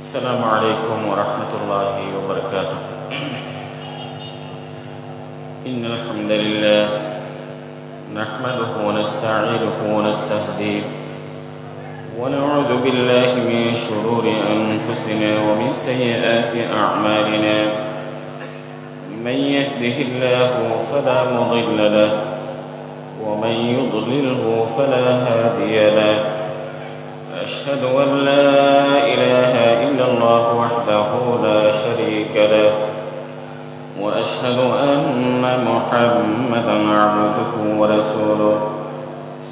السلام عليكم ورحمة الله وبركاته. إن الحمد لله نحمده ونستعينه ونستهديه ونعوذ بالله من شرور أنفسنا ومن سيئات أعمالنا. من يهده الله فلا مضل له ومن يضلله فلا هادي له. أشهد أن لا إله إلا الله وحده لا شريك له وأشهد أن محمدا عبده ورسوله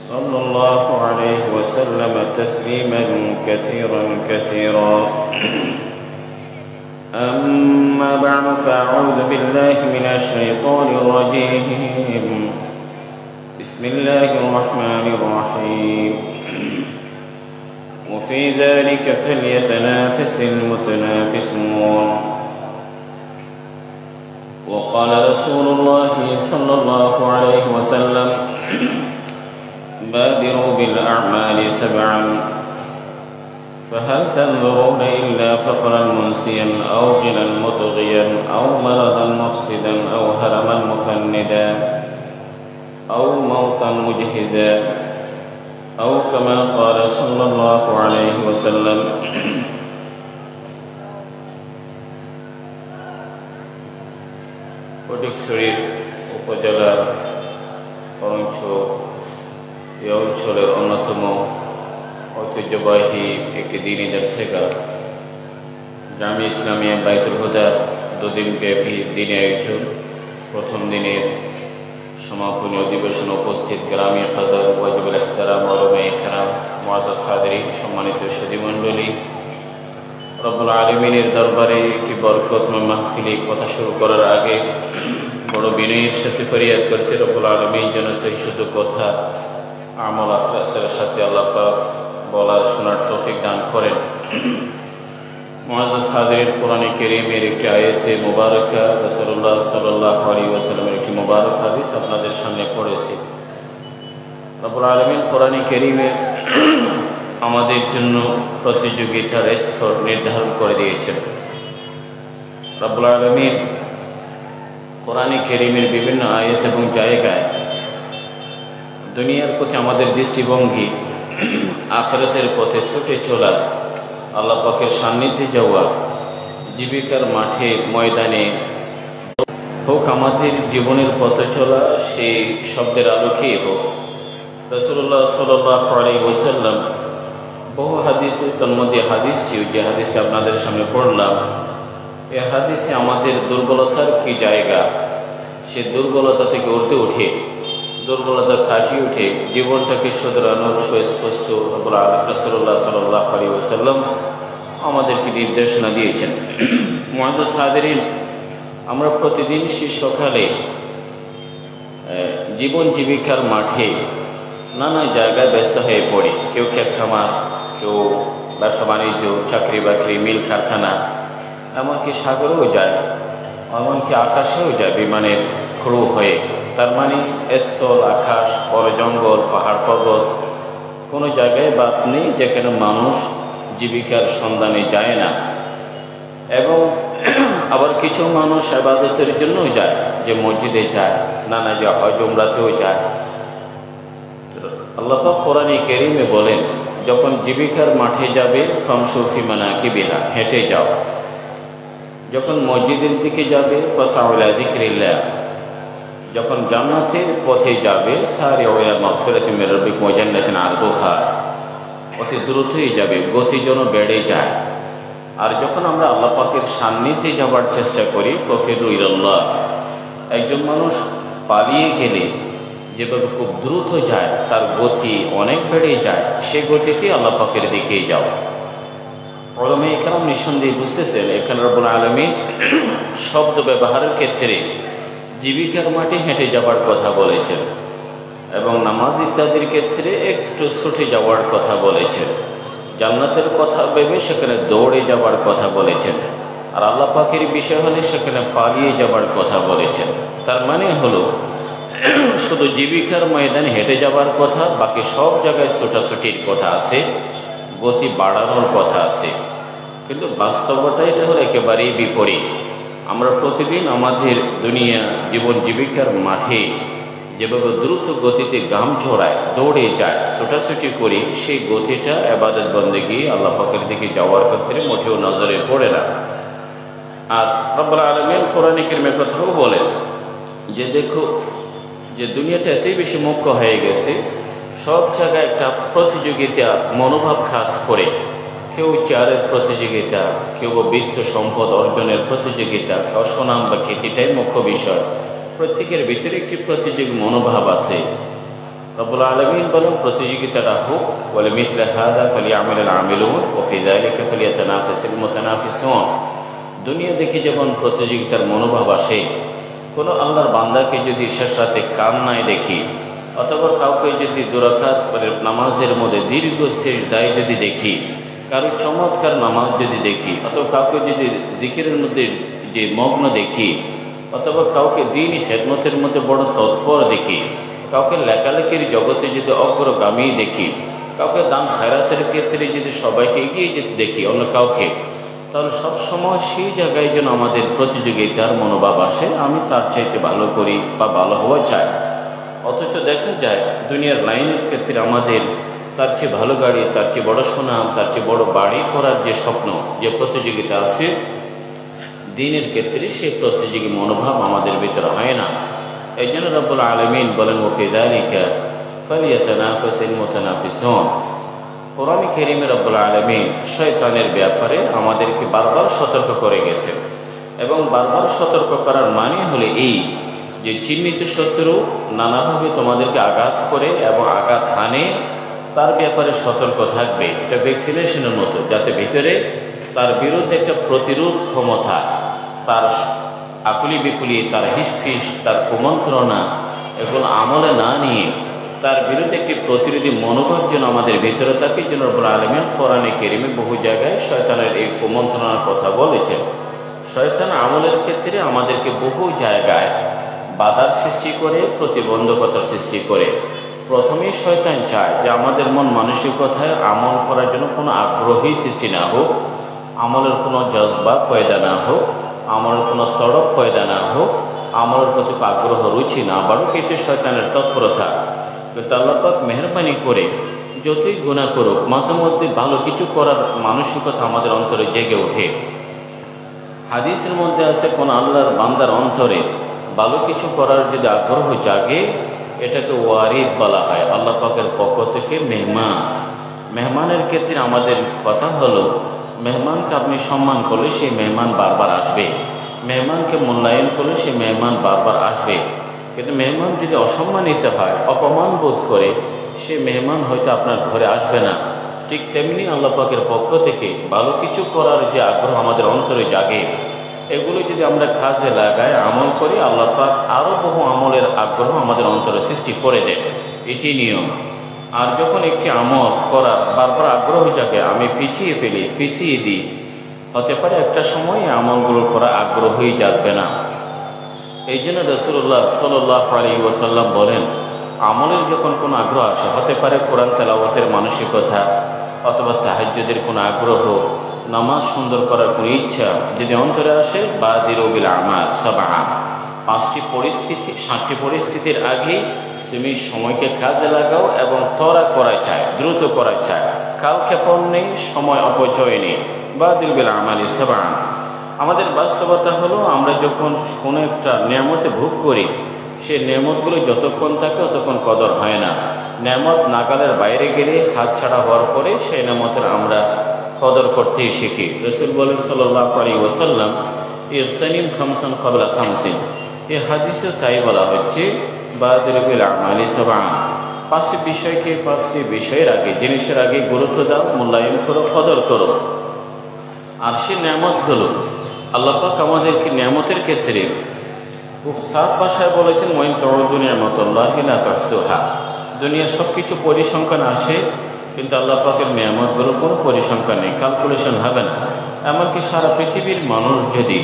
صلى الله عليه وسلم تسليما كثيرا. أما بعد فأعوذ بالله من الشيطان الرجيم. بسم الله الرحمن الرحيم. وفي ذلك فليتنافس المتنافسون. وقال رسول الله صلى الله عليه وسلم: بادروا بالأعمال سبعا، فهل تنظرون إلا فقرا منسيا أو غنى مطغيا أو مرضا مفسدا أو هرما مفندا أو موتا مجهزا أو كما قال صلى الله عليه وسلم. ফটিকছড়ির উপজেলার করঞ্চ এই অঞ্চলের অন্যতম ঐতিহ্যবাহী একটি দ্বীনি জালসা জামিয়া ইসলামিয়া বাইতুল হুদার দুদিনব্যাপী দ্বীনি আয়োজন। প্রথম দিনের সমাপনী অধিবেশন উপস্থিত গ্রামীণ কাদর ওয়াজিবুল ইহতারাম ওলামায়ে কেরাম, মুআজ্জাজ হাজিরিন, সম্মানিত সুধীমণ্ডলী, রব্বুল আলামিনের দরবারে একটি বরকতময় মাহফিলে কথা শুরু করার আগে বড় বিনয়ের সাথে ফরিয়াদ করছি, রব্বুল আলামিন যেন সেই শুধু কথা আমল আখলাসের সাথে আল্লাহ পাক বলার শোনার তৌফিক দান করেন। মুআজ্জাজ হাজিরিন, কোরআনে কারীমের একটি আয়াতে মুবারাকা রাসূলুল্লাহ সাল্লাল্লাহু আলাইহি ওয়াসাল্লামের একটি মুবারক হাদিস আপনাদের সামনে পড়েছি। রব্বুল আলামিন কোরআনে কারীমে আমাদের জন্য প্রতিযোগিতার স্তর নির্ধারণ করে দিয়েছেন। রব্বুল আলামিন কোরআনে কারীমের বিভিন্ন আয়াত এবং জায়গায় দুনিয়ার প্রতি আমাদের দৃষ্টিভঙ্গি আখিরাতের পথে ছুটে চলা, আল্লাহ পাকের সান্নিধ্যে যাওয়া, জীবিকার মাঠে ময়দানে হোক, আমাদের জীবনের পথে চলা সেই শব্দের আলোকেই হোক, রাসূলুল্লাহ সাল্লাল্লাহু আলাইহি ওয়াসাল্লাম বহু হাদিসে, তন্মধ্যে হাদিসটিও যে হাদিসটা আপনাদের সামনে পড়লাম, এই হাদিসে আমাদের দুর্বলতার কি জায়গা, সে দুর্বলতা থেকে উঠে দুর্বলতা কাটিয়ে উঠে জীবনটাকে শুধরানোর সুস্পষ্ট রাসূলুল্লাহ সাল্লাল্লাহু আলাইহি ওয়াসাল্লাম আমাদেরকে নির্দেশনা দিয়েছেন। মুআজ্জাজ হাজিরিন, আমরা প্রতিদিন সকালে জীবন জীবিকার মাঠে নানা জায়গায় ব্যস্ত হয়ে পড়ি। কেউ ক্ষেত খামার, কেউ ব্যবসা বাণিজ্য, চাকরি বাকরি, মিল কারখানা, এমনকি সাগরেও যায়, এমনকি আকাশেও যায় বিমানের ক্রু হয়ে। তার মানে স্থল, আকাশ, বড় জঙ্গল, পাহাড় পর্বত, কোনো জায়গায় বাদ নেই যেখানে মানুষ জীবিকার সন্ধানে যায় না। এবং আবার কিছু মানুষ ইবাদতের জন্যও যায়, যে মসজিদে যায়, নানা যে হজ উমরাতেও যায়। আল্লাহ পাক কোরআনে কারীমে বলেন, যখন জীবিকার মাঠে যাবে ফামশু ফি মানাকিবিহা, হেঁটে যাও। যখন মসজিদের দিকে যাবে ফাসাউ ইলা যিকরিল্লাহ, যখন জান্নাতের পথে যাবে সারিউ ইলা মাগফিরাতিন মির রাব্বিকুম ওয়া জান্নাতিন আরদুহা, অতি দ্রুতই যাবে, গতি যেন বেড়ে যায়। আর যখন আমরা আল্লাহ পাকের সান্নিধ্যে যাওয়ার চেষ্টা করি ফাফিরু ইলাল্লাহ, একজন মানুষ পালিয়ে গেলে যেভাবে খুব দ্রুত যায়, তার গতি অনেক বেড়ে যায়, সে গতিতে আল্লাহ পাকের দিকে যাও। ওলামায়ে কেরাম নিঃসন্দেহে বুঝতেছেন এখানে রব্বুল আলামিন শব্দ ব্যবহারের ক্ষেত্রে জীবিকার মাঠে হেঁটে যাওয়ার কথা বলেছেন এবং নামাজ ইত্যাদির ক্ষেত্রে একটু ছুটে যাওয়ার কথা বলেছেন। জান্নাতের কথা ভেবে সেখানে দৌড়ে যাওয়ার কথা বলেছেন, আর আল্লাহ পাকের বিষয় হলে সেখানে পালিয়ে যাওয়ার কথা বলেছেন। তার মানে হলো শুধু জীবিকার ময়দানে হেঁটে যাওয়ার কথা, বাকি সব জায়গায় ছোটাছুটির কথা আছে, গতি বাড়ানোর কথা আছে। কিন্তু বাস্তবতা এটা হলো একেবারেই বিপরীত। আমরা প্রতিদিন আমাদের দুনিয়া জীবন জীবিকার মাঠে যেভাবে দ্রুত গতিতে ঘাম ঝরায়, দৌড়ে যায়, ছোটাছুটি করি, সেই গতিটা ইবাদত বন্দেগী আল্লাহ পাকের দিকে যাওয়ার ক্ষেত্রে মোটেও নজরে পড়ে না। আর রব্বুল আলামিন কোরআনে কারীমে কথাও বলেন যে দেখো যে দুনিয়াটা এতই বেশি মুখ্য হয়ে গেছে, সব জায়গায় একটা প্রতিযোগিতা মনোভাব কাজ করে। কেউ চেয়ারের প্রতিযোগিতা, কেউ বৃদ্ধ সম্পদ অর্জনের প্রতিযোগিতা, কেউ সুনাম বা খ্যাতিটাই মুখ্য বিষয়। প্রত্যেকের ভিতরে একটি প্রতিযোগী মনোভাব আছে। রব্বুল আলামিন বলেন প্রতিযোগিতাটা হোক, বলে মিসলে হাদা ফালিয়ামালিল আমিলুন ওয়া ফি যালিকা ফালিয়াতানাফাসিল মুতানাফিসুন। দুনিয়া দেখে যেমন প্রতিযোগিতার মনোভাব আসে, কোনো আল্লাহর বান্দাকে যদি শেষ রাতে কান্নায় দেখি, অথবা কাউকে যদি দুরাকাত নামাজের মধ্যে দীর্ঘ সিজদায় যদি দেখি, কারো চমৎকার নামাজ যদি দেখি, অথবা কাউকে যদি জিকিরের মধ্যে যে মগ্ন দেখি, অথবা কাউকে দ্বীনি খেদমতের মধ্যে বড় তৎপর দেখি, কাউকে লেখালেখির জগতে যদি অগ্রগামী দেখি, কাউকে দান খায়রাতের ক্ষেত্রে যদি সবাইকে এগিয়ে যেতে দেখি অন্য কাউকে, তাহলে সবসময় সেই জায়গায় যেন আমাদের প্রতিযোগিতার মনোভাব আসে, আমি তার চাইতে ভালো করি বা ভালো হওয়া চাই। অথচ দেখা যায় দুনিয়ার লাইনের ক্ষেত্রে আমাদের তার চেয়ে ভালো গাড়ি, তার চেয়ে বড় সুনাম, তার চেয়ে বড় বাড়ি করার যে স্বপ্ন, যে প্রতিযোগিতা আছে, দ্বীনের ক্ষেত্রে সেই প্রতিযোগী মনোভাব আমাদের ভিতরে হয় না। এই জন্য রব্বুল আলামিন বলেন ওয়া ফি যালিকা ফালিয়াতানাফাসিল মুতানাফিসুন। কোরআনে কারীমে রব্বুল আলামিন শয়তানের ব্যাপারে আমাদেরকে বারবার সতর্ক করে গেছেন, এবং বারবার সতর্ক করার মানে হলো এই যে চিহ্নিত শত্রু নানাভাবে তোমাদেরকে আঘাত করে এবং আঘাত হানে, তার ব্যাপারে সতর্ক থাকবে। এটা ভ্যাকসিনেশনের মতো, যাতে ভিতরে তার বিরুদ্ধে একটা প্রতিরোধ ক্ষমতা, তার আকুলি বিকুলি, তার হিসফিস, তার কুমন্ত্রণা, এগুলো আমলে না নিয়ে তার বিরুদ্ধে একটি প্রতিরোধী মনোভাব যেন আমাদের ভিতরে থাকে। যেন রব্বুল আলামিন কোরআনে কারীমে বহু জায়গায় শয়তানের এই কুমন্ত্রণার কথা বলেছেন। শয়তান আমলের ক্ষেত্রে আমাদেরকে বহু জায়গায় বাধার সৃষ্টি করে, প্রতিবন্ধকতার সৃষ্টি করে। প্রথমেই শয়তান চায় যে আমাদের মন মানসিকতায় আমল করার জন্য কোনো আগ্রহী সৃষ্টি না হোক, আমলের কোনো জজবা পয়দা না হোক, আমলের কোনো তড়প পয়দা না হোক, আমলের প্রতি আগ্রহ রুচি না বাড়ুক, কিছু শয়তানের তৎপরতা। কিন্তু আল্লাহ পাক মেহেরবানি করে যতই গুনাহ করুক, মাঝে মধ্যে ভালো কিছু করার মানসিকতা আমাদের অন্তরে জেগে ওঠে। হাদিসের মধ্যে আছে কোন আল্লাহর বান্দার অন্তরে ভালো কিছু করার যদি আগ্রহ জাগে, এটাকে ওয়ারিদ বলা হয়, আল্লাহ পাকের পক্ষ থেকে মেহমান। মেহমানের ক্ষেত্রে আমাদের কথা হলো, মেহমানকে আপনি সম্মান করলে সেই মেহমান বারবার আসবে, মেহমানকে মূল্যায়ন করলে সেই মেহমান বারবার আসবে। কিন্তু মেহমান যদি অসম্মানিত হয়, অপমান বোধ করে, সে মেহমান হয়তো আপনার ঘরে আসবে না। ঠিক তেমনি আল্লাহ পাকের পক্ষ থেকে ভালো কিছু করার যে আগ্রহ আমাদের অন্তরে জাগে, এগুলো যদি আমরা কাজে লাগাই, আমল করি, আল্লাহ পাক আরও বহু আমলের আগ্রহ আমাদের অন্তরে সৃষ্টি করে দেয়। এটি নিয়ম। আর যখন একটি আমল করার বারবার আগ্রহ জাগে, আমি পিছিয়ে ফেলি, পিছিয়ে দিই, হতে পারে একটা সময় আমলগুলো করা আগ্রহই জাগবে না। এই জন্য রাসূলুল্লাহ সাল্লাল্লাহু আলাইহি ওয়াসাল্লাম বলেন, আমলের যখন কোনো আগ্রহ আসে, হতে পারে কোরআন তেলাওয়াতের মানসিকতা, অথবা তাহাজ্জুদের কোনো আগ্রহ, নামাজ সুন্দর করার কোনো ইচ্ছা যদি অন্তরে আসে, বাদিরু বিল আমাল সাবআ, 7টি পরিস্থিতির আগেই তুমি সময়কে কাজে লাগাও এবং ত্বরা করা চায়, দ্রুত করা চায়, কালক্ষেপণ নেই, সময় অপচয় নেই। বাদিরু বিল আমালি সাবআ। আমাদের বাস্তবতা হলো, আমরা যখন কোনো একটা নেয়ামতে ভোগ করি, সেই নেয়ামতগুলো যতক্ষণ থাকে ততক্ষণ কদর হয় না। নেয়ামত নাগালের বাইরে গেলে, হাত ছাড়া হওয়ার পরে সেই নেয়ামতের আমরা কদর করতেই শিখি। রাসূল বলেন সাল্লাল্লাহু আলাইহি ওয়াসাল্লাম, ইগতানিম খামসান ক্বাবলা খামসিন। এই হাদিসে তাই বলা হচ্ছে, বাদিরু বিল আমালি সাবআ, 5টি বিষয়ের আগে, জিনিসের আগে গুরুত্ব দাও, মূল্যায়ন করো, কদর করো। আর সেই নেয়ামতগুলো আল্লাহ পাক আমাদেরকে নেয়ামতের ক্ষেত্রে খুব সাফ ভাষায় বলেছেন, ওয়াইন তাউদু নি'মাতাল্লাহি লা তুহসুহা। দুনিয়ার সব কিছু পরিসংখ্যান আসে, কিন্তু আল্লাহ পাকের নেয়ামতগুলোর কোনো পরিসংখ্যান নেই, ক্যালকুলেশন হবে না। এমনকি সারা পৃথিবীর মানুষ যদি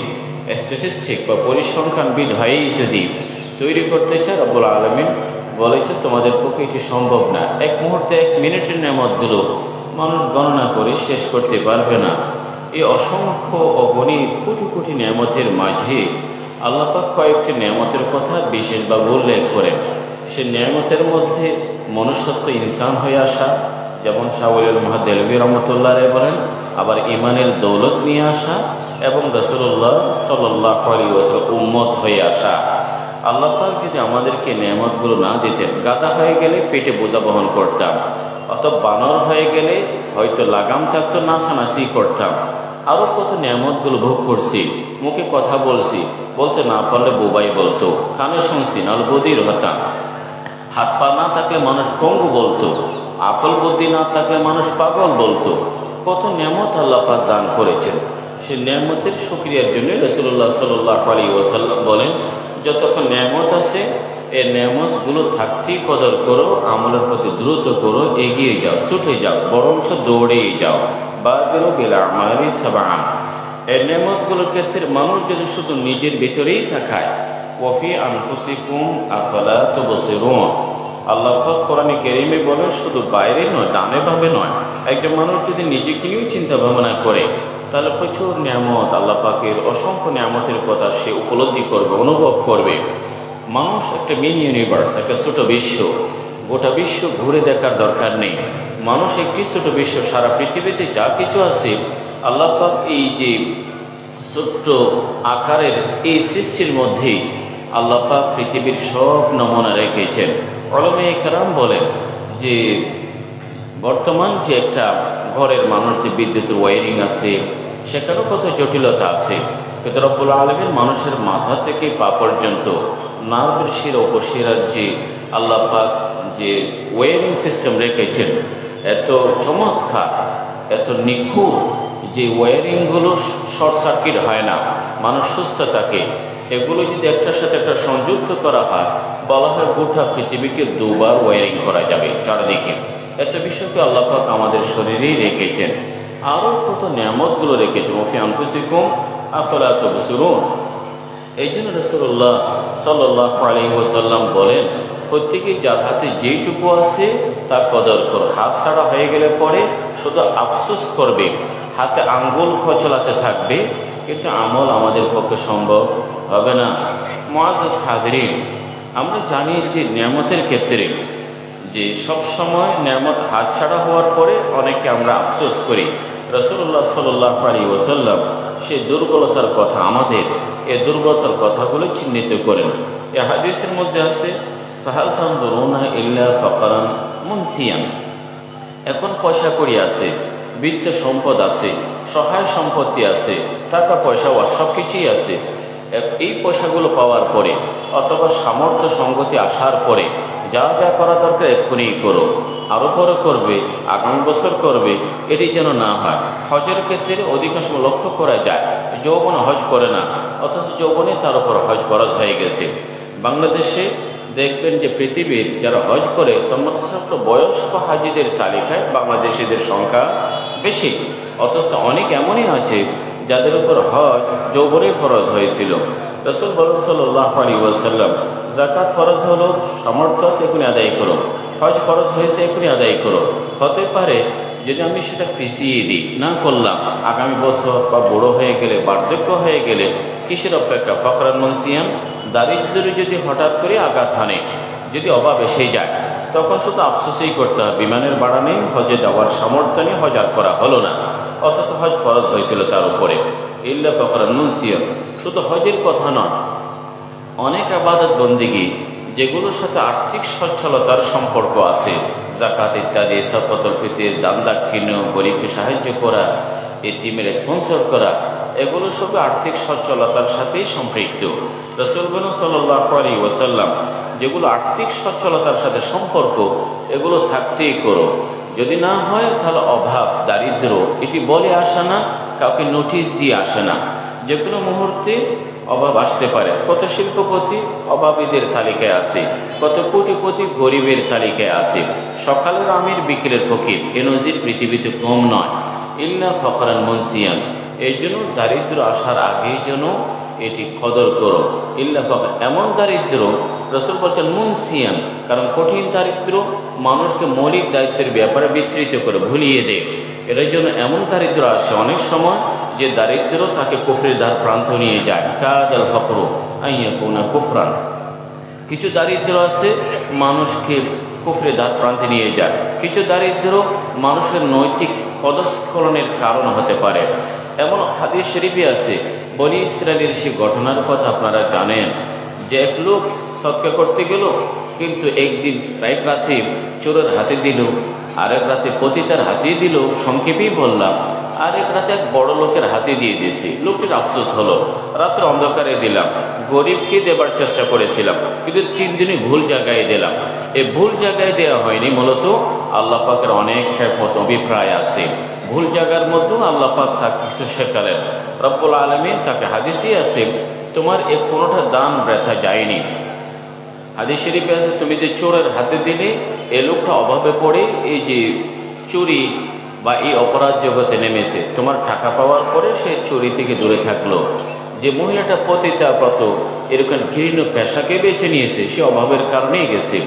স্ট্যাটিস্টিক বা পরিসংখ্যানবিদ হয়েই যদি তৈরি করতে চায়, রব্বুল আলামিন বলেছে তোমাদের পক্ষে এটি সম্ভব না। এক মুহূর্তে, এক মিনিটের নেয়ামতগুলো মানুষ গণনা করে শেষ করতে পারবে না। এই অসংখ্য অগণিত কোটি কোটি নিয়ামতের মাঝে আল্লাহ পাক কয়েকটি নিয়ামতের কথা বিশেষভাবে উল্লেখ করেন। সে নিয়ামতের মধ্যে মনুষ্যত্ব ইনসান হয়ে আসা, যেমন শাহুল মুহাদ্দিলবী রহমতুল্লাহ বলেন, আবার ইমানের দৌলত নিয়ে আসা এবং রাসূলুল্লাহ সাল্লাল্লাহু আলাইহি ওয়াসাল্লাম উম্মত হয়ে আসা। আল্লাহ পাক যদি আমাদেরকে নিয়ামতগুলো না দিতেন, গাদা হয়ে গেলে পেটে বোঝা বহন করতাম, অথবা বানর হয়ে গেলে হয়তো লাগাম থাকতো, নাচানাচি করতাম। আরও কত নিয়ামতগুলো ভোগ করছি, মুখে কথা বলছি, বলতে না পারলে বোবাই বলতো, কানে শুনছি নাল বদির হতাম, হাত পা না থাকলে মানুষ পঙ্গু বলতো, আকল বুদ্ধি না থাকলে মানুষ পাগল বলতো। কত নিয়ামত আল্লাহ পাক দান করেছেন। সে নিয়ামতের শুকরিয়ার জন্য রাসূলুল্লাহ সাল্লাল্লাহু আলাইহি ওয়াসাল্লাম বলেন, যতক্ষণ নিয়ামত আছে এই নিয়ামতগুলো থাকতেই কদর করো, আমলের প্রতি দ্রুত করো, এগিয়ে যাও, ছুটে যাও, বরঞ্চ দৌড়েই যাও। বাদিরু বিল আমালি সাবআন। এই নিয়ামতগুলোর ক্ষেত্রে মানুষ যদি শুধু নিজের ভিতরেই তাকায়, ওয়াফি আনফুসিকুম আফালা তুবসিরুন। আল্লাহ পাক কোরআনে কারীমে বলেন, শুধু বাইরে নয়, ডানে বামে নয়, একজন মানুষ যদি নিজেকে নিয়েও চিন্তা ভাবনা করে, তাহলে প্রচুর নিয়ামত, আল্লাহ পাকের অসংখ্য নিয়ামতের কথা সে উপলব্ধি করবে, অনুভব করবে। মানুষ একটা মিনি ইউনিভার্স, একটা ছোট বিশ্ব। গোটা বিশ্ব ঘুরে দেখার দরকার নেই। মানুষ একটি ছোট বিশ্ব। সারা পৃথিবীতে যা কিছু আছে আল্লাহ পাক এই যে ছোট্ট আকারের এই সৃষ্টির মধ্যেই আল্লাহ পাক পৃথিবীর সব নমুনা রেখেছেন। উলামায়ে কেরাম বলেন যে বর্তমান যে একটা ঘরের মানুষ যে বিদ্যুতের ওয়ারিং আছে, সেখানেও কত জটিলতা আছে, কিন্তু রব্বুল আলামিন মানুষের মাথা থেকে পা পর্যন্ত নার্ভের শিরা উপশিরার যে আল্লাহ পাক যে ওয়ারিং সিস্টেম রেখেছেন, এত চমৎকার, এত নিখুঁত যে ওয়ারিংগুলো শর্ট সার্কিট হয় না, মানুষ সুস্থ থাকে। এগুলো যদি একটার সাথে একটা সংযুক্ত করা হয়, বলা হয় গোটা পৃথিবীকে দুবার ওয়ারিং করা যাবে চারদিকে। এত বিষয়কে আল্লাহ পাক আমাদের শরীরেই রেখেছেন। আরও কত নিয়ামতগুলো রেখেছেন। ওয়াফি আনফুসিকুম আফালা তুবসিরুন। এই জন্য রাসূলুল্লাহ সাল্লাল্লাহু আলাইহি ওয়াসাল্লাম বলেন, প্রত্যেকেই যার হাতে যেইটুকু আছে তার কদর করো। হাত ছাড়া হয়ে গেলে পরে শুধু আফসোস করবে, হাতে আঙ্গুল খোঁচলাতে থাকবে, কিন্তু আমল আমাদের পক্ষে সম্ভব হবে না। মুআজ্জাজ হাজরিন, আমরা জানি যে নিয়ামতের ক্ষেত্রে যে সব সময় নিয়ামত হাত ছাড়া হওয়ার পরে অনেকে আমরা আফসোস করি। রাসূলুল্লাহ সাল্লাল্লাহু আলাইহি ওয়াসাল্লাম সেই দুর্বলতার কথা, আমাদের এই দুর্বলতার কথাগুলো চিহ্নিত করেন। এই হাদিসের মধ্যে আছে, ফাহাল তানজুরুনা ইল্লা ফাকরান মুনসিয়ান। এখন পয়সা কড়ি আছে, বিত্ত সম্পদ আছে, সহায় সম্পত্তি আছে, টাকা পয়সা সব কিছুই আছে। এই পয়সাগুলো পাওয়ার পরে অথবা সামর্থ্য সঙ্গতি আসার পরে যা যা করা দরকার এক্ষুনি করো, আরও পরে করবে, আগামী বছর করবে, এটি যেন না হয়। হজের ক্ষেত্রে অধিকাংশ লক্ষ্য করা যায় যৌবনে হজ করে না, অথচ যৌবনে তার উপর হজ ফরজ হয়ে গেছে। বাংলাদেশে দেখবেন যে পৃথিবীর যারা হজ করে তন্মধ্যে বয়স্ক হাজিদের তালিকায় বাংলাদেশিদের সংখ্যা বেশি, অথচ অনেক এমনই আছে যাদের উপর হজ যৌবনে ফরজ হয়েছিল। রাসূল সাল্লাল্লাহু আলাইহি ওয়াসাল্লাম, যাকাত ফরজ হলো, সামর্থ্য আছে এখনই আদায় করো, হজ ফরজ হয়েছে এখনই আদায় করো। হতে পারে যদি আমি সেটা পিছিয়ে দিই, না করলাম, আগামী বছর বা বুড়ো হয়ে গেলে, বার্ধক্য হয়ে গেলে কিসের অপেক্ষা? ফকরান মুনসিয়ান। দারিদ্র্য যদি হঠাৎ করে আঘাত হানে, যদি অভাব এসে যায়, তখন শুধু আফসোসই করতে হবে, বিমানের ভাড়া নেই, হজে যাওয়ার সামর্থ্য নেই, হজ আর করা হলো না, অথচ হজ ফরজ হয়েছিল তার উপরে। ইল্লা ফকরান মুনসিয়ান। শুধু হজের কথা নয়, অনেক ইবাদত বন্দেগী যেগুলোর সাথে আর্থিক সচ্ছলতার সম্পর্ক আছে, যাকাত ইত্যাদি, সাদকাতুল ফিতর, দান দাক্ষিণ্য, গরিবকে সাহায্য করা, এতিমের স্পন্সর করা, এগুলো সব আর্থিক সচ্ছলতার সাথেই সম্পৃক্ত। রাসূল সাল্লাল্লাহু আলাইহি ওয়াসাল্লাম যেগুলো আর্থিক সচ্ছলতার সাথে সম্পর্ক, এগুলো থাকতেই করো। যদি না হয় তাহলে অভাব, দারিদ্র এটি বলে আসে না, কাউকে নোটিশ দিয়ে আসে না, যে কোনো মুহূর্তে অভাব আসতে পারে। কত শিল্পপতি অভাবীদের তালিকায় আছে, কত কোটিপতি গরিবের তালিকায় আছে, সকালের আমির বিকেলের ফকির, এ নজির পৃথিবীতে কম নয়। ইল্লা ফকরান মুনসিয়ান। এই জন্য দারিদ্র আসার আগেই যেন এটি কদর করো। ইল্লা ফকর, এমন দারিদ্র রাসূল বলছেন মুনসিয়ান, কারণ কঠিন দারিদ্র মানুষকে মৌলিক দায়িত্বের ব্যাপারে বিস্মৃত করে ভুলিয়ে দেয়। এর জন্য এমন দারিদ্র আসে অনেক সময় যে দারিদ্র তাকে কুফরের দ্বার প্রান্ত নিয়ে যায়। কাদাল ফখরু আইয়াকুনা কুফরান, কিছু দারিদ্র আছে মানুষকে কুফরের দ্বার প্রান্তে নিয়ে যায়, কিছু দারিদ্র মানুষের নৈতিক পদস্খলনের কারণ হতে পারে। এমন হাদিস শরীফে আছে, বনি ইসরায়েলের সেই ঘটনার কথা আপনারা জানেন, যে এক লোক সৎকা করতে গেল, কিন্তু একদিন এক রাতে চোরের হাতে দিল, আরেক রাতে পতিতার হাতে দিল, সংক্ষেপেই বললাম, আরেক রাতে এক বড় লোকের হাতে দিয়ে দিয়েছি। লোকটির আফসোস হলো, রাত্রে অন্ধকারে দিলাম, গরিবকে দেবার চেষ্টা করেছিলাম, কিন্তু 3 দিনে ভুল জায়গায় দিলাম। এই ভুল জায়গায় দেওয়া হয়নি, মূলত আল্লাহ পাকের অনেক হেকমত অভিপ্রায় আছে। ভুল জায়গার মধ্যেও আল্লাহ পাক তাকে কিছু শেখালেন। রব্বুল আলামিন তাকে হাদিসই আছে, তোমার এ কোনোটা দান বৃথা যায়নি। হাদিস শরীফে আছে, তুমি যে চোরের হাতে দিলে, এ লোকটা অভাবে পড়ে এই যে চুরি বা এই অপরাধ জগতে নেমেছে, তোমার টাকা পাওয়ার পরে সে চুরি থেকে দূরে থাকলো। যে মহিলাটা পতিতাব্রত এরকম ঘৃণ্য পেশাকে বেছে নিয়েছে, সে অভাবের কারণেই গেছে।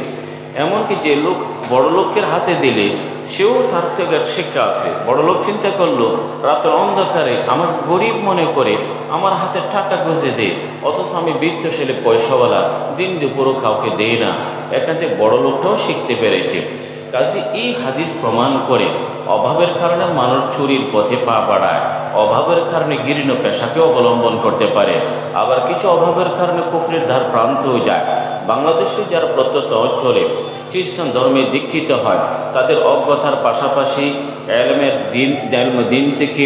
এমনকি যে লোক বড় লোকের হাতে দিলে, সেও তার থেকে শিক্ষা আছে। বড় লোক চিন্তা করলো, রাতের অন্ধকারে আমার গরিব মনে করে আমার হাতে টাকা গুঁজে দে, অথচ আমি বৃত্তশালী পয়সাওয়ালা, দিন দুপুরও কাউকে দেই না। এখান থেকে বড় লোকটাও শিখতে পেরেছে। কাজে এই হাদিস প্রমাণ করে অভাবের কারণে মানুষ চুরির পথে পা বাড়ায়, অভাবের কারণে ঘৃণ্য পেশাকে অবলম্বন করতে পারে, আবার কিছু অভাবের কারণে কুফরের দ্বার প্রান্তও যায়। বাংলাদেশে যারা প্রত্যন্ত অঞ্চলে খ্রিস্টান ধর্মে দীক্ষিত হয়, তাদের অজ্ঞতার পাশাপাশি এলমের দিন থেকে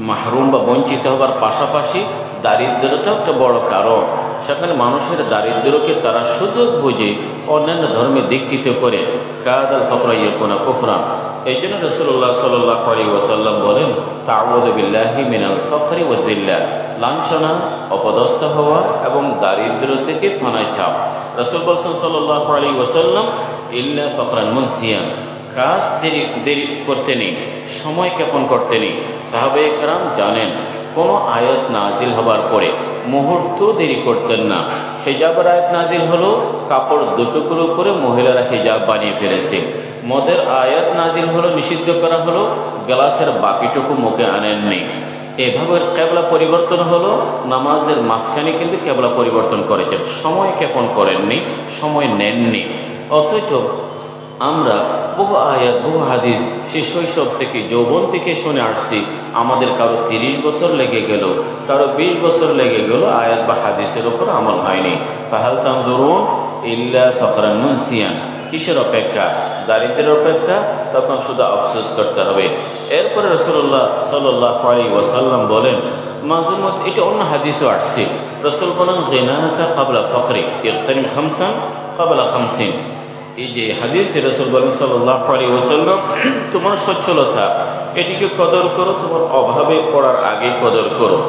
মাহরুম বা বঞ্চিত হবার পাশাপাশি দারিদ্রতাও একটা বড় কারণ। সেখানে মানুষের দারিদ্রকে তারা সুযোগ বুঝে অন্যান্য ধর্মে দীক্ষিত করে। কাদাল ফকরা ইয়াকুনা কুফরান। এই জন্য রাসূলুল্লাহ সাল্লাল্লাহু আলাইহি ওয়াসাল্লাম বলেন, তাআউযু বিল্লাহি মিনাল ফকরি ওয়াজ যিল্লাহ, লাঞ্ছনা, অপদস্থ হওয়া এবং দারিদ্র থেকে পানায় চাপ। রাসূল বলেছেন সাল্লাল্লাহু আলাইহি ওয়াসাল্লাম, ইল্লা ফকরান মুনসিয়ান, কাজ দেরি করতে নেই, সময় ক্ষেপণ করতে নেই। সাহাবায়ে কেরাম জানেন, কোনো আয়াত নাজিল হবার পরে মুহূর্ত দেরি করতেন না। হিজাবের আয়াত নাজিল হলো, কাপড় দুটুকরো করে মহিলারা হিজাব বানিয়ে ফেলেছে। মদের আয়াত নাজিল হলো, নিষিদ্ধ করা হলো, গ্লাসের বাকিটুকু মুখে আনেননি। এভাবে কেবলা পরিবর্তন হলো, নামাজের মাঝখানে কিন্তু কেবলা পরিবর্তন করেছেন, সময় ক্ষেপণ করেননি, সময় নেননি। অথচ আমরা বহু আয়াত, বহু হাদিস সে শৈশব থেকে, যৌবন থেকে শুনে আসছি। আমাদের কারো 30 বছর লেগে গেল, কারো 20 বছর লেগে গেল, আয়াত বা হাদিসের উপর আমল হয়নি। ফাহাল তানজুরুন ইল্লা ফকরান মুনসিয়ান, কিসের অপেক্ষা? দারিদ্রের অপেক্ষা। তখন শুধু আফসোস করতে হবে। এরপরে রাসূলুল্লাহ সাল্লাল্লাহু আলাইহি ওয়াসাল্লাম বলেন, মাযমুত, এটা অন্য হাদিসও আসছে, রাসূল বলেন, গিনাকা ক্বাবলা ফকরি ইগতানিম খামসান ক্বাবলা খামসিন। এই যে হাদিসে রাসূল বলেন সাল্লাল্লাহু আলাইহি ওয়াসাল্লাম, তোমার সচ্ছলতা এটিকে কদর করো, তোমার অভাবে পড়ার আগে কদর করো।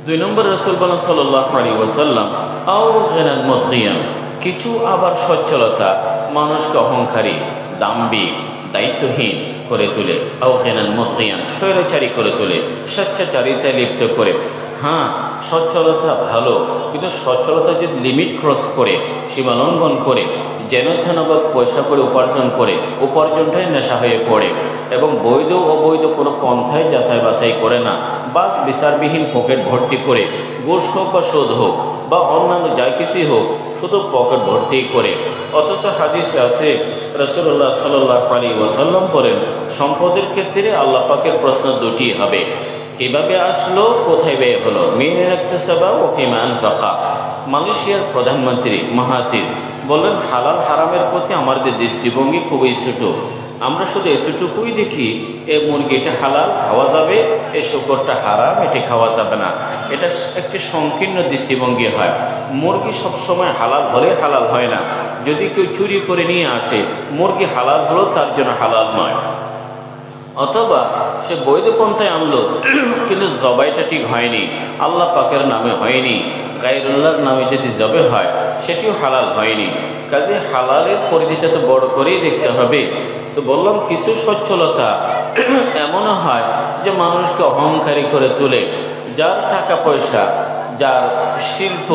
2 নম্বর রাসূল বলেন সাল্লাল্লাহু আলাইহি ওয়াসাল্লাম, আও গিনান মুদগিয়ান, কিছু আবার সচ্ছলতা মানুষকে অহংকারী, দাম্ভিক, দায়িত্বহীন করে তোলে। আও গিনান মুদগিয়ান, স্বৈরাচারী করে তোলে, স্বেচ্ছাচারিতায় লিপ্ত করে। হ্যাঁ, সচ্ছলতা ভালো, কিন্তু সচ্ছলতা যদি লিমিট ক্রস করে, সীমা লঙ্ঘন করে, যেন তেন পয়সা করে উপার্জন করে, উপার্জনটাই নেশা হয়ে পড়ে এবং বৈধ অবৈধ কোনো পন্থায় যাচাই বাছাই করে না, বাস বিচারবিহীন পকেট ভর্তি করে, ঘুষ হোক বা সুদ হোক বা অন্যান্য যা কিছুই হোক, শুধু পকেট ভর্তি করে। অথচ হাদিসে আছে, রাসূলুল্লাহ সাল্লাল্লাহু আলাইহি ওয়াসাল্লাম বলেন, সম্পদের ক্ষেত্রে আল্লাহ পাকের প্রশ্ন দুটি হবে, কিভাবে আসলো, কোথায় ব্যয় হলো। মিনাল ইকতিসাবা ওয়া ফিমা আনফাকা। মালয়েশিয়ার প্রধানমন্ত্রী মাহাতির বলেন, হালাল হারামের প্রতি আমাদের দৃষ্টিভঙ্গি খুবই ছোট। আমরা শুধু এতটুকুই দেখি, এ মুরগিটা হালাল খাওয়া যাবে, এ শুকরটা হারাম, এটি খাওয়া যাবে না। এটা একটি সংকীর্ণ দৃষ্টিভঙ্গি হয়। মুরগি সবসময় হালাল হলে হালাল হয় না। যদি কেউ চুরি করে নিয়ে আসে, মুরগি হালাল হলো তার জন্য হালাল নয়। অথবা সে বৈধ পন্থায় আনলো, কিন্তু জবাইটা ঠিক হয়নি, আল্লাহ পাকের নামে হয়নি, গায়রুল্লাহর নামে যদি জবে হয়, সেটিও হালাল হয়নি। কাজে হালালের পরিধিটা তো বড় করেই দেখতে হবে। তো বললাম, কিছু সচ্ছলতা এমনও হয় যে মানুষকে অহংকারী করে তোলে। যার টাকা পয়সা, যার শিল্প,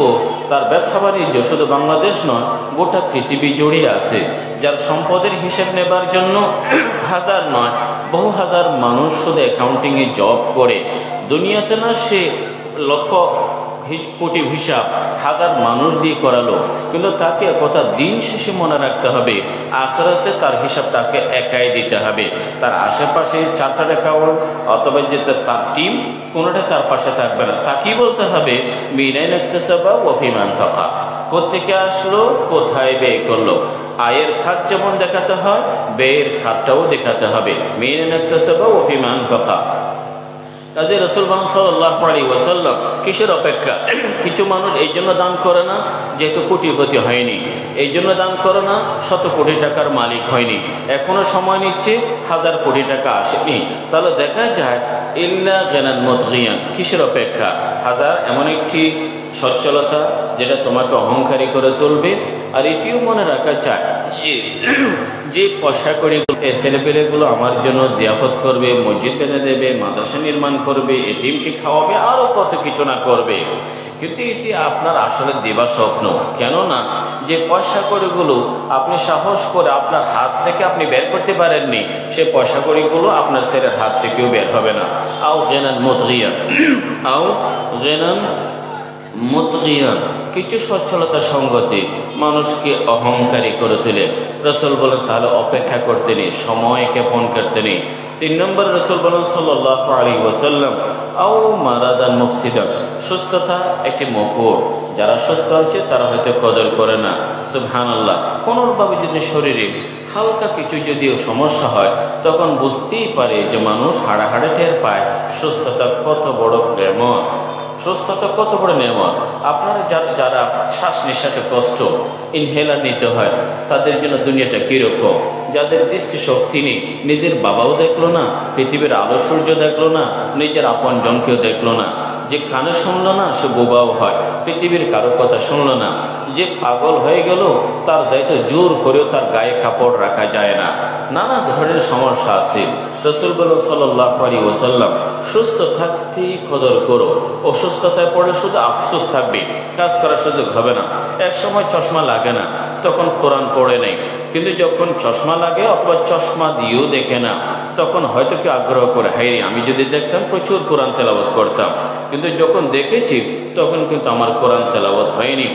তার ব্যবসা বাণিজ্য শুধু বাংলাদেশ নয়, গোটা পৃথিবী জুড়ে আছে। যার সম্পদের হিসেব নেবার জন্য হাজার নয়, বহু হাজার মানুষ শুধু অ্যাকাউন্টিংয়ে জব করে, দুনিয়াতে না সে লক্ষ কোটি হিসাব হাজার মানুষ দিয়ে করালো, কিন্তু তাকে কথা দিন শেষে মনে রাখতে হবে আখিরাতে তার হিসাব তাকে একাই দিতে হবে। তার আশেপাশে চার্টার্ড অ্যাকাউন্ট অথবা যে তার টিম কোনোটা তার পাশে থাকবে না। তাকেই বলতে হবে মিনাইন ইকতাসাবা ওয়া ফিমা আনফাকা, কোত্থেকে আসলো, কোথায় ব্যয় করলো। আয়ের খাত যেমন দেখাতে হয়, ব্যয়ের খাতটাও দেখাতে হবে। মিনাইন ইকতাসাবা ওয়া ফিমা আনফাকা। কাজে রাসূল সাল্লাল্লাহু আলাইহি ওয়াসাল্লাম কিসের অপেক্ষা? কিছু মানুষ এই জন্য দান করে না যেহেতু কোটিপতি হয়নি, এই জন্য দান করে না শত কোটি টাকার মালিক হয়নি, এখনো সময় নিচ্ছে, হাজার কোটি টাকা আসেনি। তাহলে দেখা যায় ইল্লা গানান মুতগিয়ান, কিসের অপেক্ষা? হাজার এমন একটি সচ্ছলতা যেটা তোমাকে অহংকারী করে তুলবে। আর এটিও মনে রাখা চায় যে পয়সা করি ছেলেপেলেগুলো আমার জন্য জিয়াফত করবে, মসজিদ বেঁধে দেবে, মাদ্রাসা নির্মাণ করবে, এতিমকে খাওয়াবে, আরো কত কিছু না করবে, কিন্তু এটি আপনার আসলে দেবা স্বপ্ন। কেননা যে পয়সা কড়িগুলো আপনি সাহস করে আপনার হাত থেকে আপনি বের করতে পারেননি, সে পয়সা কড়িগুলো আপনার ছেলের হাত থেকেও বের হবে না। আও গেনান মুতগিয়ান, আও গেনান মুতগিয়ান, কিছু সচ্ছলতা সঙ্গতি মানুষকে অহংকারী করে তোলে। রাসূল বলেন তাহলে অপেক্ষা করতে নেই, সময় ক্ষেপণ করতে নেই। 3 নম্বর রাসূল বলেন সাল্লাল্লাহু আলাইহি ওয়াসাল্লাম আও মারাদান মুফসিদান, সুস্থতা একটি মুকুট। যারা সুস্থ আছে তারা হয়তো কদর করে না। সুবহানাল্লাহ। কোনোভাবে যদি শরীরে হালকা কিছু যদিও সমস্যা হয় তখন বুঝতেই পারে যে মানুষ হাড়ে টের পায় সুস্থতা কত বড় নেয়ামত, সুস্থতা কত বড় নেয়ামত। আপনারা যারা শ্বাস নিঃশ্বাসে কষ্ট, ইনহেলার নিতে হয়, তাদের জন্য দুনিয়াটা কীরকম? যাদের দৃষ্টি শক্তি নেই, নিজের বাবাও দেখলো না, পৃথিবীর আলো সূর্য দেখলো না, নিজের আপন জনকেও দেখলো না, যে কানে শুনলো না সে বোবাও হয়, পৃথিবীর কারো কথা শুনলো না, যে পাগল হয়ে গেল তার দায়িত্ব জোর করেও তার গায়ে কাপড় রাখা যায় না, নানা ধরনের সমস্যা আছে। রাসূল সাল্লাল্লাহু আলাইহি ওয়াসাল্লাম সুস্থ থাকতেই কদর করো, অসুস্থতায় পড়লে শুধু আফসোস থাকবে, কাজ করার সুযোগ হবে না। এক সময় চশমা লাগে না তখন কোরআন পড়ে নেই, কিন্তু যখন চশমা লাগে অথবা চশমা দিয়েও দেখে না তখন হয়তো কেউ আগ্রহ করে, হায় রে আমি যদি দেখতাম প্রচুর কোরআন তেলাওয়াত করতাম, কিন্তু যখন দেখেছি তখন কিন্তু আমার কোরআন তেলাওয়াত হয়নি।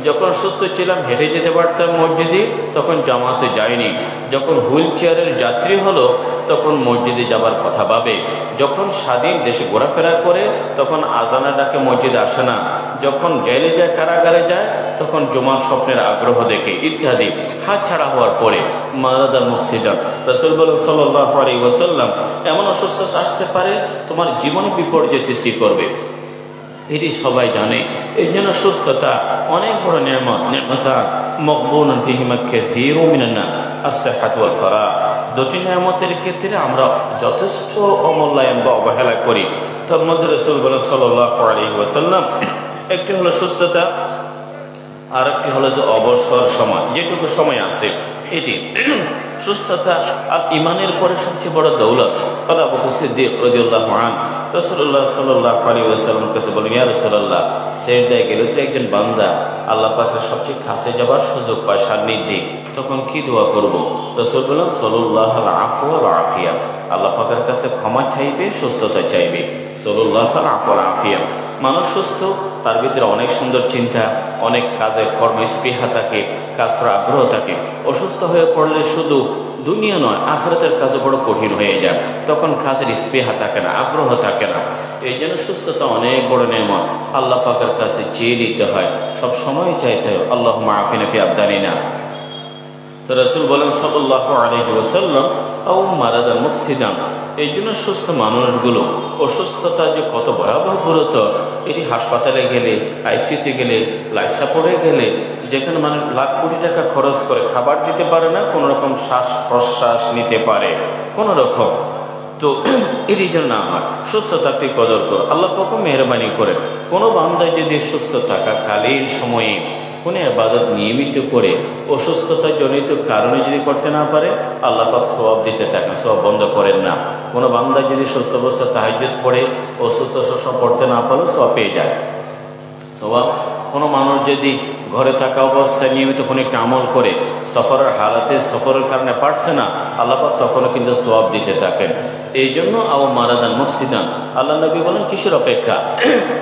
যখন সুস্থ ছিলাম হেঁটে যেতে পারতাম মসজিদে, তখন জামাতে যায়নি। যখন হুইল চেয়ারের যাত্রী হলো তখন মসজিদে যাবার কথা ভাবে। যখন স্বাধীন দেশে ঘোরাফেরা করে তখন আজানা ডাকে মসজিদে আসে না। যখন জেলে যায়, কারাগারে যায়, তখন জুমার স্বপ্নের আগ্রহ দেখে ইত্যাদি। হাত ছাড়া হওয়ার পরে মারাদা মুফসিদান, রাসূল সাল্লাল্লাহু আলাইহি ওয়াসাল্লাম এমন অসুস্থতা আসতে পারে তোমার জীবনে বিপর্যয় সৃষ্টি করবে, এটি সবাই জানে। এই জন্য সুস্থতা অনেক বড় নিয়ামত, নিয়ামতা মকবুলুন ফিহিমা কাসীরুম মিনান নাস আস-সিহহাতু ওয়াল ফারাগ। দুটি নিয়ামতের ক্ষেত্রে আমরা যথেষ্ট অমূল্যায়ন বা অবহেলা করি। তার মধ্যে রাসূল সাল্লাল্লাহু আলাইহি ওয়াসাল্লাম একটি হলো সুস্থতা, আর একটি হলো যে অবসর সময়, যেটুকু সময় আছে এটি সুস্থতা। আর ইমানের পরে সবচেয়ে বড় দৌলত। আবু বকর সিদ্দিক রাদিয়াল্লাহু আনহু রাসূলুল্লাহ সাল্লাল্লাহু আলাইহি ওয়াসাল্লামের কাছে বলেন, ইয়া রাসূলুল্লাহ, সিজদায় গেলে তো একজন বান্দা আল্লাহ পাকের সবচেয়ে কাছে যাবার সুযোগ পায়, সান্নিধ্যে, তখন কি দোয়া করব? রাসূল বলেন সাল্লাল্লাহু আলাইহি ওয়া আফিয়া, আল্লাহ পাকের কাছে ক্ষমা চাইবে, সুস্থতা চাইবে। সাল্লাল্লাহু আলাইহি ওয়া আফিয়া। মানুষ সুস্থ, তার ভিতরে অনেক সুন্দর চিন্তা, অনেক কাজের কর্ম স্পৃহা থাকে, কাজ করার আগ্রহ থাকে। অসুস্থ হয়ে পড়লে শুধু দুনিয়া নয় আখিরাতের কাজও বড় কঠিন হয়ে যায়, তখন কাজের স্পৃহা থাকে না, আগ্রহ থাকে না। এই জন্য সুস্থতা অনেক বড় নেয়ামত, আল্লাহ পাকের কাছে চেয়ে নিতে হয়, সব সময় চাইতে হয় আল্লাহুম্মা আফিনা ফি আবদানিনা। তো রাসূল বলেন সাল্লাল্লাহু আলাইহি ওয়াসাল্লাম আও মারাদান মুফসিদান। এই জন্য সুস্থ মানুষগুলো অসুস্থতা যে কত ভয়াবহ গুরুতর, এটি হাসপাতালে গেলে, আইসিইউতে গেলে, লাইফ সাপোর্টে গেলে, যেখানে মানুষ লাখ কোটি টাকা খরচ করে খাবার দিতে পারে না, কোনো রকম শ্বাস প্রশ্বাস নিতে পারে কোনো রকম, তো এটি যেন না হয়। সুস্থ থাকতে কদর করো, আল্লাহ পাক মেহরবানি করেন। কোনো বান্দায় যদি সুস্থ থাকাকালীন সময়ে কোনো ইবাদত নিয়মিত করে অসুস্থতা জনিত কারণে যদি করতে না পারে, আল্লাহ পাক সওয়াব দিতে থাকেন, সওয়াব বন্ধ করেন না। কোনো বান্দা যদি সুস্থ অবস্থায় তাহাজ্জুদ পড়ে অসুস্থ পড়তে না পারলে সওয়াব পেয়ে যায়, সওয়াব কোনো মানুষ যদি ঘরে থাকা অবস্থায় নিয়মিত কোনো একটা আমল করে সফরের হালাতে সফরের কারণে পারছে না, আল্লাহ পাক তখনও কিন্তু সওয়াব দিতে থাকেন। এই জন্য আও মারাদান মুফসিদান, আল্লাহ নবী বলেন কিসের অপেক্ষা?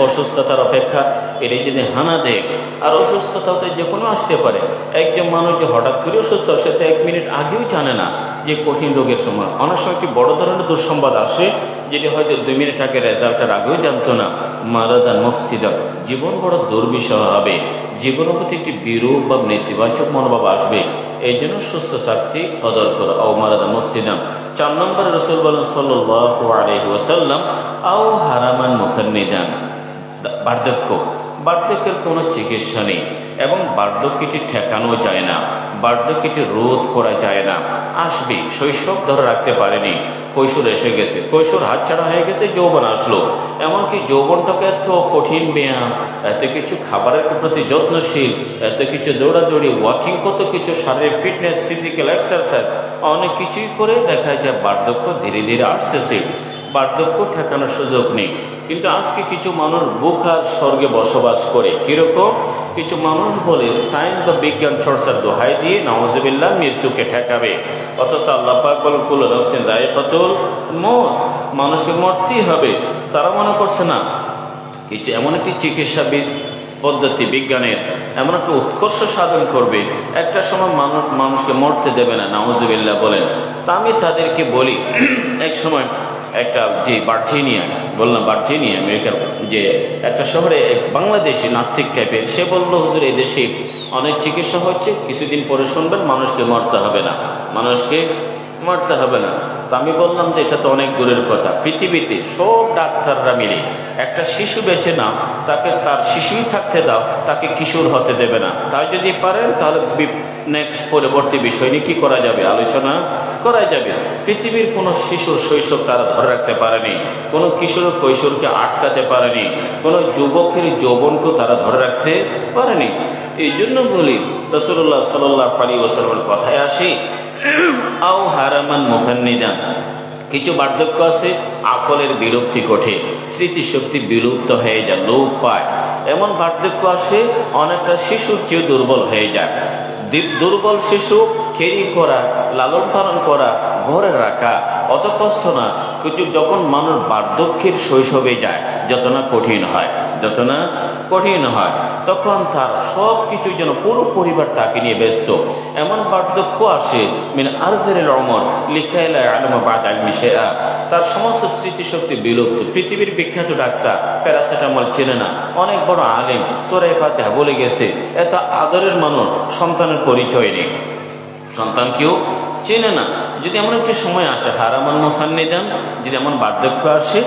অসুস্থতার অপেক্ষা। এটাই যদি হানা দেয়, আর অসুস্থতাতে যে কোনো আসতে পারে। একজন মানুষ যে হঠাৎ করে অসুস্থ, সে তো 1 মিনিট আগেও জানে না যে কঠিন রোগের সময়। অনেক সময় একটি বড় ধরনের দুঃসংবাদ আসে, যেটি হয়তো 2 মিনিট আগে রেজাল্টের আগেও জানতো না। মারাদান মুফসিদান, জীবন বড় দুর্বিষহ হবে, জীবনের প্রতি একটি বিরূপ বা নেতিবাচক মনোভাব আসবে। এই জন্য সুস্থ থাকতে কদর করো। আও মারাদান মুফসিদান। 4 নম্বরে রাসূল বলেন সাল্লাল্লাহু আলাইহি ওয়াসাল্লাম, আও হারামান মুফান্নিদান, বার্ধক্য। বার্ধক্যের কোনো চিকিৎসা নেই এবং বার্ধক্যটি ঠেকানো যায় না, বার্ধক্যটি রোধ করা যায় না। আসবে, শৈশব ধরে রাখতে পারেনি, কৈশোর এসে গেছে, কৈশোর হাতছাড়া হয়ে গেছে, যৌবন আসলো। এমনকি যৌবনটাকে এত কঠিন ব্যায়াম, এত কিছু খাবারের প্রতি যত্নশীল, এত কিছু দৌড়াদৌড়ি, ওয়াকিং, কত কিছু শারীরিক ফিটনেস, ফিজিক্যাল এক্সারসাইজ, অনেক কিছুই করে দেখা যায় বার্ধক্য ধীরে ধীরে আসতেছে। বার্ধক্য ঠেকানোর সুযোগ নেই। কিন্তু আজকে কিছু মানুষ বুখার স্বর্গে বসবাস করে। কিরকম? কিছু মানুষ বলে সায়েন্স বা বিজ্ঞান চর্চার দোহাই দিয়ে নাউজুবিল্লাহ মৃত্যুকে ঠেকাবে, অথচ আল্লাহ পাক বলেন কুল্লু নাফসিন যায়িকাতুল মউত, মানুষকে মরতেই হবে। তারা মনে করছে না কিছু এমন একটি চিকিৎসা পদ্ধতি বিজ্ঞানের এমন একটা উৎকর্ষ সাধন করবে, একটা সময় মানুষকে মরতে দেবে না, নাউজুবিল্লাহ বলেন। তা আমি তাদেরকে বলি, এক সময় একটা যে ভার্জিনিয়া, বললাম ভার্জিনিয়া আমেরিকার যে একটা শহরে এক বাংলাদেশি নাস্তিক টাইপের, সে বললো হুজুর এই দেশে অনেক চিকিৎসা হচ্ছে, কিছুদিন পরে শুনবেন মানুষকে মরতে হবে না, মানুষকে মরতে হবে না। তা আমি বললাম যে এটা তো অনেক দূরের কথা। পৃথিবীতে সব ডাক্তাররা মিলে একটা শিশু বেঁচে নাও, তাকে তার শিশুই থাকতে দাও, তাকে কিশোর হতে দেবে না। তাই যদি পারেন তাহলে নেক্সট পরবর্তী বিষয় নিয়ে কী করা যাবে, আলোচনা করা যাবে। পৃথিবীর কোনো শিশুর শৈশব তারা ধরে রাখতে পারেনি, কোনো কিশোর কৈশোরকে আটকাতে পারেনি, কোনো যুবকের যৌবনকেও তারা ধরে রাখতে পারেনি। এই জন্য বলি রাসূলুল্লাহ সাল্লাল্লাহু আলাইহি ওয়াসাল্লামের কথায় আসি, আও হারামান মুফান্নিদান, কিছু বার্ধক্য আছে আকলের বিরক্তি ঘটে, স্মৃতিশক্তি বিলুপ্ত হয়ে যায়, লোপ পায়। এমন বার্ধক্য আসে অনেকটা শিশুর চেয়ে দুর্বল হয়ে যায়। দুর্বল শিশু ক্যারি করা, লালন পালন করা, ঘরে রাখা অত কষ্ট না, কিন্তু যখন মানুষ বার্ধক্যের শৈশবে যায় যত না কঠিন হয়, যত না কঠিন হয়, তখন তার সব কিছু যেন পুরো পরিবার তাকে নিয়ে ব্যস্ত। এমন বার্ধক্য আসে মিন আরজালিল উমর লিকাইলা ইয়ালামা বা'দা ইলমি শাইআ, তার সমস্ত স্মৃতিশক্তি বিলুপ্ত। পৃথিবীর বিখ্যাত ডাক্তার প্যারাসিটামল চেনে না, অনেক বড় আলেম সূরা ফাতিহা বলে গেছে, এত আদরের মানুষ সন্তানের পরিচয় নেই, সন্তান কেউ চেনে না। যদি এমন একটি সময় আসে হারামান মুফান্নিদান, যদি এমন বার্ধক্য আসে,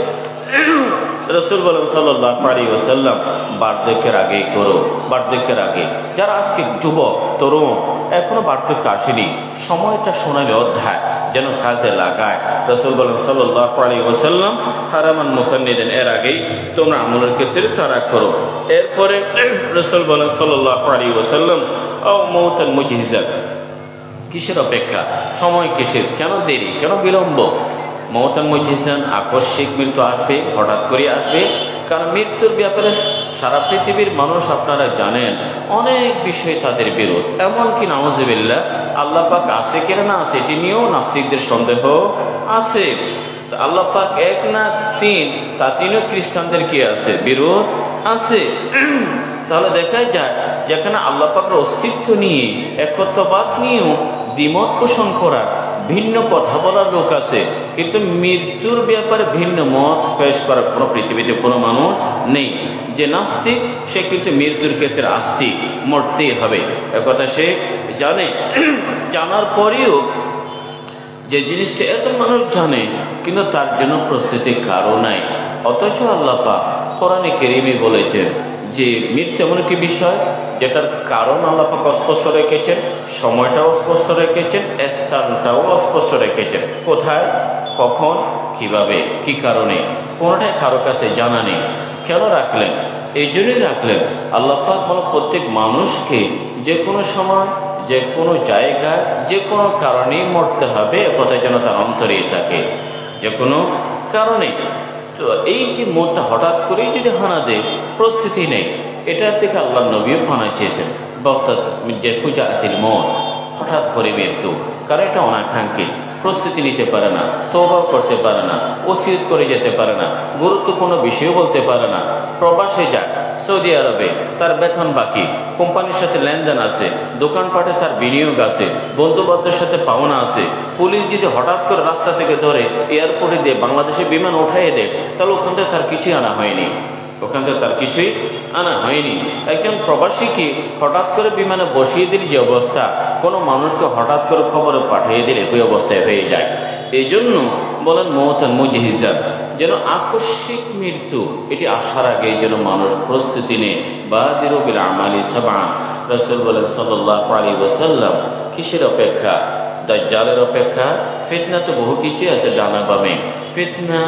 রাসূল বলেন সাল্লাল্লাহু আলাইহি ওয়াসাল্লাম, বার্ধক্যের আগেই করো, বার্ধক্যের আগে। যারা আজকে যুবক তরুণ এখনো বার্ধক্য আসেনি, সময়টা সোনালি অধ্যায় যেন কাজে লাগায়। রাসূল বলেন সাল্লাল্লাহু আলাইহি ওয়াসাল্লাম, হারামান মুফান্নিদান, এর আগেই তোমরা আমলের ক্ষেত্রে তাড়া করো। এরপরে রাসূল বলেন সাল্লাল্লাহু আলাইহি ওয়াসাল্লাম, আও মাউতান মুজহিজান, কিসের অপেক্ষা, সময় কিসের, কেন দেরি, কেন বিলম্ব? মওতান মুজহিজান, আকস্মিক মৃত্যু আসবে, হঠাৎ করে আসবে। কারণ মৃত্যুর ব্যাপারে সারা পৃথিবীর মানুষ আপনারা জানেন অনেক বিষয়ে তাদের বিরোধ, এমনকি নাউজুবিল্লাহ আল্লাহ পাক আছে কিনা না আছে এটি নিয়েও নাস্তিকদের সন্দেহ আছে। তো আল্লাহ পাক এক না তিন, তা তিনও খ্রিস্টানদের কি আছে, বিরোধ আছে। তাহলে দেখা যায় যেখানে আল্লাহ পাকের অস্তিত্ব নিয়ে, একত্ববাদ নিয়েও দ্বিমত পোষণ করার, ভিন্ন কথা বলার লোক আছে, কিন্তু মৃত্যুর ব্যাপারে ভিন্ন মত পেশ করার কোনো পৃথিবীতে কোনো মানুষ নেই। যে নাস্তিক সে কিন্তু মৃত্যুর ক্ষেত্রে আস্তিক, মরতেই হবে একথা সে জানে। জানার পরেও যে জিনিসটা এত মানুষ জানে, কিন্তু তার জন্য প্রস্তুতি কারো নাই। অথচ আল্লাহ পাক কোরআনে কারীমে বলেছেন যে মৃত্যু এমন একটি বিষয় যেটার কারণ আল্লাহ পাক স্পষ্ট রেখেছেন, সময়টাও স্পষ্ট রেখেছেন, স্থানটাও স্পষ্ট রেখেছেন। কোথায়, কখন, কিভাবে, কি কারণে, কোনোটাই কারো কাছে জানা নেই। কেন রাখলেন? এই জন্যই রাখলেন আল্লাহ পাক বলে প্রত্যেক মানুষকে যে কোনো সময়, যে কোনো জায়গায়, যে কোনো কারণেই মরতে হবে, একথা যেন তার অন্তরেই থাকে, যে কোনো কারণে। তো এই যে মনটা হঠাৎ করেই যদি হানা দেয়, প্রস্তুতি নেই, এটা থেকে আল্লাহ নবীও পানা চেয়েছেন বক্তাত যে ফুজাআতিল মউত, হঠাৎ করে মৃত্যু। কারণ এটা অনাকাঙ্ক্ষিত, প্রস্তুতি নিতে পারে না, তওবা করতে পারে না, ওসিয়ত করে যেতে পারে না, গুরুত্বপূর্ণ বিষয় বলতে পারে না, প্রবাসে যায় সৌদি আরবে, তার বেতন বাকি, কোম্পানির সাথে লেনদেন আছে, দোকানপাটে তার বিনিয়োগ আছে, বন্ধুবান্ধবের সাথে পাওনা আছে। পুলিশ যদি হঠাৎ করে রাস্তা থেকে ধরে এয়ারপোর্টে দিয়ে বাংলাদেশে বিমান উঠাইয়ে দেয়, তাহলে ওখান থেকে তার কিছুই আনা হয়নি, ওখান থেকে তার কিছুই আনা হয়নি। একজন প্রবাসীকে হঠাৎ করে বিমানে বসিয়ে দিলে যে অবস্থা, কোনো মানুষকে হঠাৎ করে খবরে পাঠিয়ে দিলে একই অবস্থায় হয়ে যায়। এই জন্য বলেন মওতান মুজহিজা, যেন আকস্মিক মৃত্যু এটি আসার আগে যেন মানুষ প্রস্তুতি নেয়। বাদিরু বিল আমালি সাবআন, রাসূল বলেন সাল্লাল্লাহু আলাইহি ওয়াসাল্লাম, কিসের অপেক্ষা? দাজ্জালের অপেক্ষা। ফিতনা তো বহু কিছুই আছে ডানা বামে। ফিতনা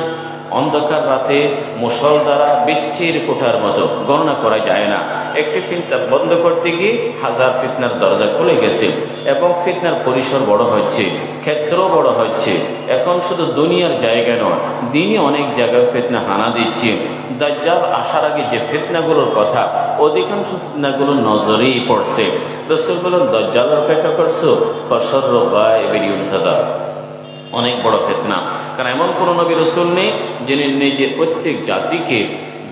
অন্ধকার রাতে মুষল দ্বারা বৃষ্টির ফোঁটার মতো, গণনা করা যায় না। একটি ফিতনা বন্ধ করতে গিয়ে হাজার ফিতনার দরজা খুলে গেছে এবং ফিতনার পরিসর বড় হচ্ছে, ক্ষেত্র বড় হচ্ছে। এখন শুধু দুনিয়ার জায়গায় নয়, দিনই অনেক জায়গায় ফিতনা হানা দিচ্ছে। দাজ্জাল আসার আগে যে ফিতনাগুলোর কথা, অধিকাংশ ফিতনাগুলো নজরেই পড়ছে। রাসূল বলেন, দাজ্জালের অপেক্ষা করছো, ফাশাররু গায়বিন ইউনতাযার, অনেক বড় ফিতনা। কারণ এমন কোনো নবী রাসূল নেই যিনি নিজে প্রত্যেক জাতিকে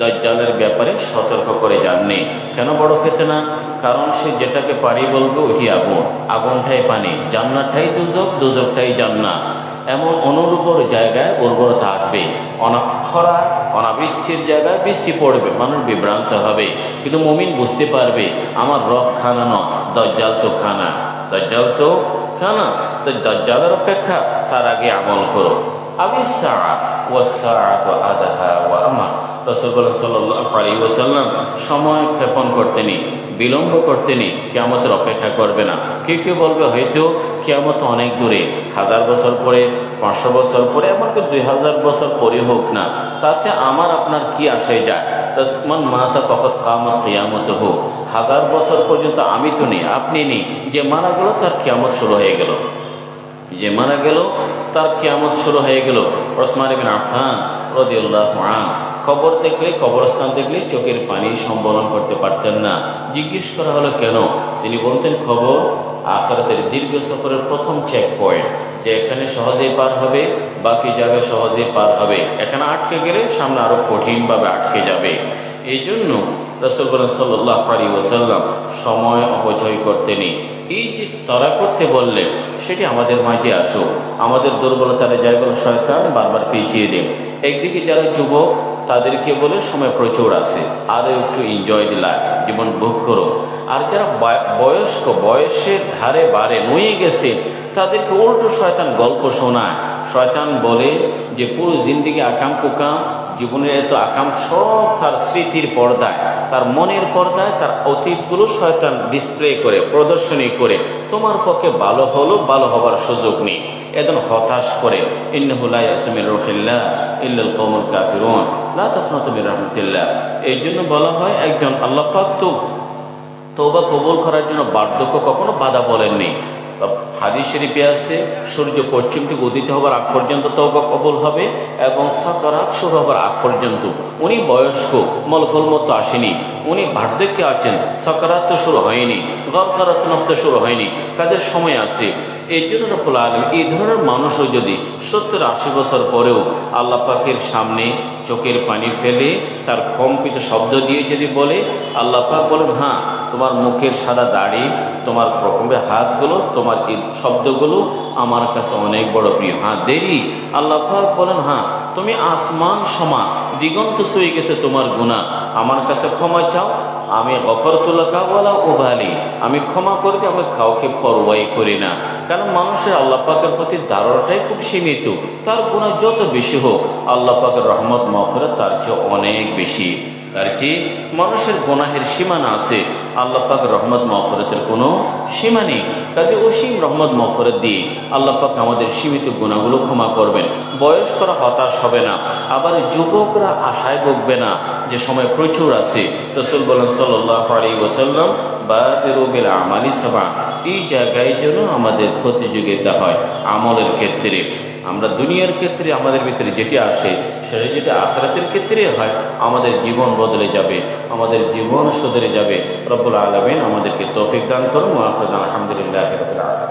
দাজ্জালের ব্যাপারে সতর্ক করে যাননি। কেন বড় ফিতনা? কারণ সে যেটাকে পানি বলবে ওইটি আগুন, আগুনটাই পানি, জান্নাতটাই দুজক, দুজকটাই জান্নাত। এমন অনুর্বর জায়গায় উর্বরতা আসবে, অনাক্ষরা অনাবৃষ্টির জায়গায় বৃষ্টি পড়বে, মানুষ বিভ্রান্ত হবে। কিন্তু মুমিন বুঝতে পারবে আমার রব খানা নয়, দাজ্জাল তো খানা, দাজ্জাল তো খানা। তো দাজ্জালের অপেক্ষা, তার আগে আমল করো। আবিসসাআ ওয়াসসাআতু আদহা ওয়া আমা, রাসূল সাল্লাল্লাহু আলাইহি ওয়াসাল্লাম সময় ক্ষেপণ করতে নেই, বিলম্ব করতে নেই, কিয়ামতের অপেক্ষা করবে না। কেউ বলবে হয়তো কিয়ামত অনেক দূরে, 1000 বছর পরে, 500 বছর পরে, এমনকি 2000 বছর পরে হোক না, তাতে আমার আপনার কি আসে যায়? মান মাতা ফাকাত কামাত কিয়ামতুহু, 1000 বছর পর্যন্ত আমি তো নেই, আপনি নেই, যে মারা গেল তার কিয়ামত শুরু হয়ে গেল, যে মারা গেল তার কিয়ামত শুরু হয়ে গেল। ওসমান ইবনে আফফান রাদিয়াল্লাহু আনহু কবর দেখলে, কবরস্থান দেখলে চোখের পানি সম্বরণ করতে পারতেন না। জিজ্ঞেস করা হলো কেন? তিনি বলতেন, খবর আখিরাতের দীর্ঘ সফরের প্রথম চেক পয়েন্ট, যে এখানে সহজেই পার হবে, বাকি জায়গায় সহজেই পার হবে, এখানে আটকে গেলে সামনে আরো কঠিনভাবে আটকে যাবে। এই জন্য রাসূল সাল্লাল্লাহু আলাইহি ওয়াসাল্লাম সময় অপচয় করতে নেই। এই যে তারা করতে বললেন, সেটি আমাদের মাঝে আসো। আমাদের দুর্বলতার জায়গাগুলো শয়তান বারবার পিছিয়ে দেন। একদিকে যারা যুবক, তাদেরকে বলে সময় প্রচুর আছে, আরও একটু এনজয় দিলা, জীবন ভোগ করো। আর যারা বয়স্ক, বয়সের ধারে বারে নুয়ে গেছে, তাদেরকে উল্টো শয়তান গল্প শোনায়। শয়তান বলে যে পুরো জিন্দিগি আকাম কুকাম, জীবনের এত আকাম সব তার স্মৃতির পর্দায়, তার মনের পর্দায় তার অতীতগুলো শয়তান ডিসপ্লে করে, প্রদর্শনী করে। তোমার পক্ষে ভালো হলো, ভালো হবার সুযোগ নেই, একদম হতাশ করে। ইন্নাহু লা ইয়াসু মির রূহিল্লাহ ইল্লাল কওমুল কাফিরুন লা তাকনাতু মির রাহমাতিল্লাহ। এই জন্য বলা হয়, একজন আল্লাহ পাক তো তওবা কবুল করার জন্য বার্ধক্য কখনো বাধা বলেননি। হাদিস শরীফে আছে, সূর্য পশ্চিম থেকে উদিত হবার আগ পর্যন্ত তওবা কবুল হবে এবং সাকারাত শুরু হবার আগ পর্যন্ত। উনি বয়স্ক, মলকুল মত আসেনি, উনি বার্ধক্যে আছেন, সাকারাত তো শুরু হয়নি, গরকারাত নফস শুরু হয়নি, কাজের সময় আছে। এই জন্য রব্বুল আলামিন এই ধরনের মানুষও যদি 70-80 বছর পরেও আল্লাহ পাকের সামনে চোখের পানি ফেলে তার কম্পিত শব্দ দিয়ে যদি বলে, আল্লাহ পাক বলেন, হ্যাঁ তোমার মুখের সাদা দাড়ি, তোমার প্রকম্পে হাতগুলো, তোমার এই শব্দগুলো আমার কাছে অনেক বড় প্রিয়। হ্যাঁ দেরি, আল্লাহ পাক বলেন, হ্যাঁ তুমি আসমান সমান, দিগন্ত ছুঁয়ে গেছে তোমার গুনাহ, আমার কাছে ক্ষমা চাও, আমি গফরতু লাকা ওয়ালা উবালি, আমি ক্ষমা করে দিই, আমি কাউকে পরোয়াই করি না। কারণ মানুষের আল্লাহ পাকের প্রতি ধারণাটাই খুব সীমিত। তার গুনাহ যত বেশি হোক, আল্লাহ পাকের রহমত মাগফিরাত তার চেয়ে অনেক বেশি। তার চেয়ে মানুষের গুনাহের সীমানা আছে, আল্লাহ পাকের রহমত মাগফিরাতের কোনো সীমা নেই। কাজে অসীম রহমত মাগফিরাত দিয়ে আল্লাহ পাক আমাদের সীমিত গুনাহগুলো ক্ষমা করবেন। বয়স্করা হতাশ হবে না, আবার যুবকরা আশায় ভুগবে না যে সময় প্রচুর আছে। রাসূল বলেন সাল্লাল্লাহু আলাইহি ওয়াসাল্লাম, বাদিরু বিল আমালি সাবআন, এই জায়গায় যেন আমাদের প্রতিযোগিতা হয় আমলের ক্ষেত্রে। আমরা দুনিয়ার ক্ষেত্রে আমাদের ভিতরে যেটি আসে সেটা যদি আখিরাতের ক্ষেত্রে হয়, আমাদের জীবন বদলে যাবে, আমাদের জীবন সুধরে যাবে। রব্বুল আলামিন আমাদেরকে তৌফিক দান করুন। ওয়া আখিরু দাওয়ানা আলহামদুলিল্লাহি রাব্বিল আলামিন।